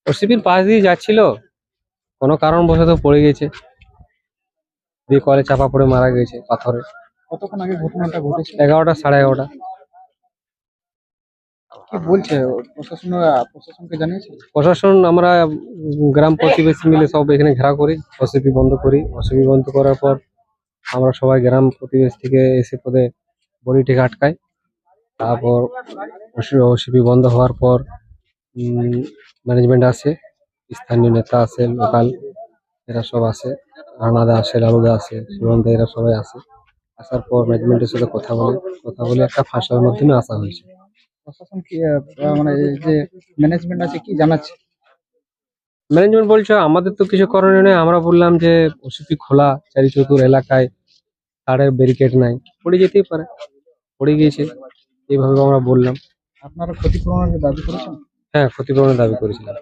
ওসিপির পাশ দিয়ে যাচ্ছিল, কোনো কারণবশত পড়ে গেছে, দিয়ে কলে চাপা পড়ে মারা গেছে পাথরে। কতক্ষণ আগে ঘটনাটা ঘটেছে? 11টা, 11:30। কি বলছে প্রশাসনকে জানিয়েছে? প্রশাসন, আমরা গ্রাম প্রতিবেশী মিলে সব এখানে ঘেরাও করি, ওসিপি বন্ধ করি। ওসিপি বন্ধ করার পর আমরা সবাই গ্রাম প্রতিবেশী থেকে এসে পদে বডিটিকে আটকাই। তারপর ওসিপি বন্ধ হওয়ার পর ম্যানেজমেন্ট আসে, স্থানীয় নেতা আসে, লোকাল এরা সব আসে, রানাদা আসে, লালুদা আসে, সুমনদা, এরা সবাই আসে। আসার পর ম্যানেজমেন্টের সাথে কথা বলে একটা ফাঁসলার মাধ্যমে আসা হয়েছে। প্রশাসন কি মানে এই যে ম্যানেজমেন্ট আছে কি জানাচ্ছে? ম্যানেজমেন্ট বলছে আমাদের তো কিছু করণীয় নেই। আমরা বললাম যে ওসিপি খোলা, চারি চতুর এলাকায় তারের ব্যারিকেড নাই, পড়ে যেতেই পারে, পড়ে গিয়েছে, এইভাবে আমরা বললাম। আপনারা ক্ষতিপূরণের দাবি করেছেন? হ্যাঁ, ক্ষতিপূরণের দাবি করেছিলাম।